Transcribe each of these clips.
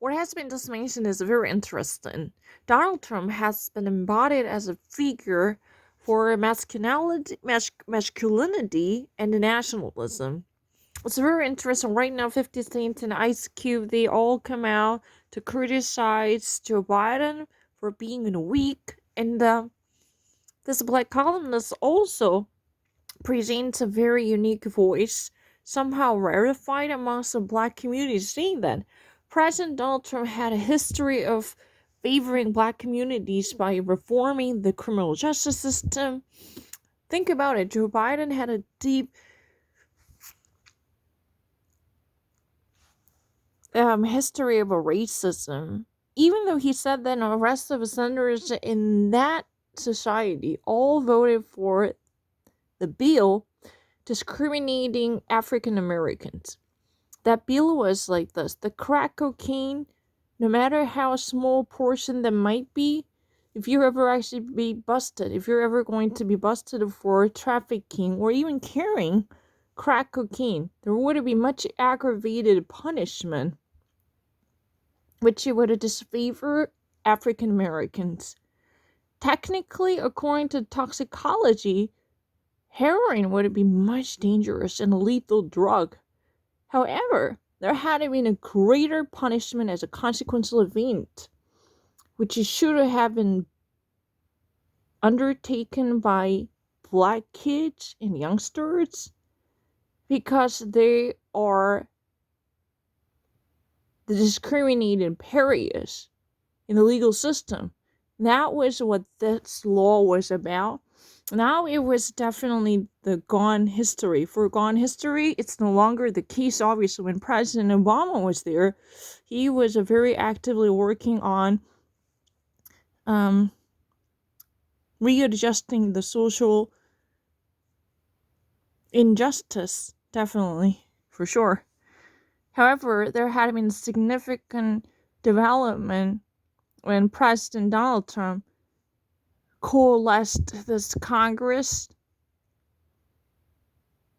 what has been just mentioned is very interesting. Donald Trump has been embodied as a figure for masculinity and nationalism. It's very interesting. Right now, 50 Cent and Ice Cube, they all come out to criticize Joe Biden for being weak. And this black columnist also presents a very unique voice, somehow rarefied amongst the black community, saying that President Donald Trump had a history of favoring black communities by reforming the criminal justice system. Think about it. Joe Biden had a deep history of a racism. Even though he said that the rest of the senators in that society all voted for the bill discriminating African Americans. That bill was like this: the crack cocaine, no matter how small portion that might be, if you're ever actually be busted, if you're ever going to be busted for trafficking or even carrying crack cocaine, there would be much aggravated punishment, which would disfavor African Americans. Technically, according to toxicology, heroin would be much dangerous and a lethal drug. However, there had been a greater punishment as a consequential event, which should have been undertaken by black kids and youngsters because they are the discriminated pariahs in the legal system. That was what this law was about. Now it was definitely the gone history. For gone history, it's no longer the case. Obviously, when President Obama was there, he was very actively working on readjusting the social injustice, definitely, for sure. However, there had been significant development when President Donald Trump coalesced this Congress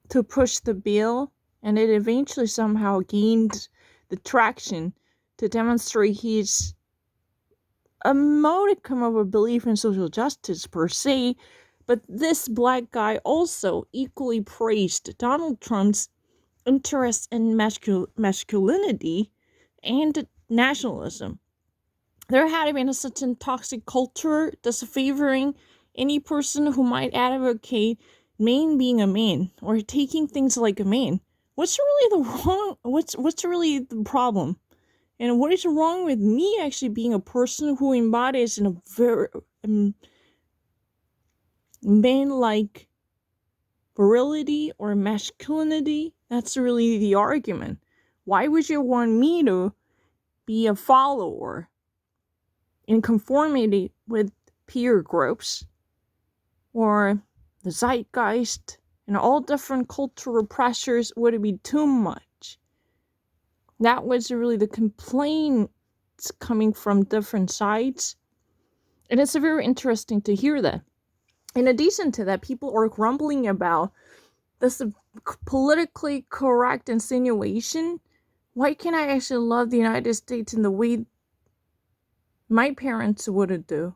to push the bill, and it eventually somehow gained the traction to demonstrate his a modicum of a belief in social justice per se. But this black guy also equally praised Donald Trump's interest in masculinity and nationalism. There had been a certain toxic culture disfavoring any person who might advocate man being a man or taking things like a man. What's really the problem? And what is wrong with me actually being a person who embodies in a very man-like virility or masculinity? That's really the argument. Why would you want me to be a follower in conformity with peer groups or the zeitgeist and all different cultural pressures? Would it be too much? That was really the complaints coming from different sides. And it's very interesting to hear that. In addition to that, people are grumbling about this politically correct insinuation. Why can't I actually love the United States in the way my parents would do?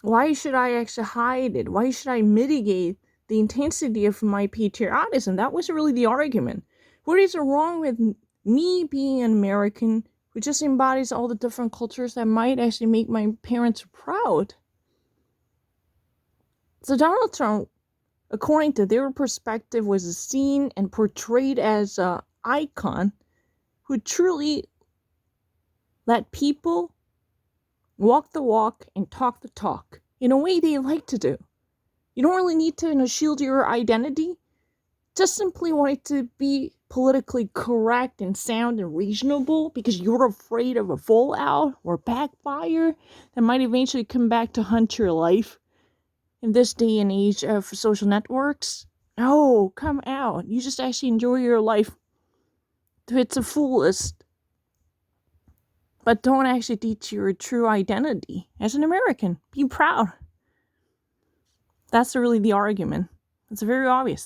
Why should I actually hide it? Why should I mitigate the intensity of my patriotism? That was really the argument. What is wrong with me being an American who just embodies all the different cultures that might actually make my parents proud? So Donald Trump, according to their perspective, was seen and portrayed as an icon who truly let people walk the walk and talk the talk in a way they like to do. You don't really need to shield your identity. Just simply want it to be politically correct and sound and reasonable because you're afraid of a fallout or backfire that might eventually come back to haunt your life in this day and age of social networks. No, come out. You just actually enjoy your life to its fullest. But don't actually teach your true identity as an American. Be proud. That's really the argument. It's very obvious.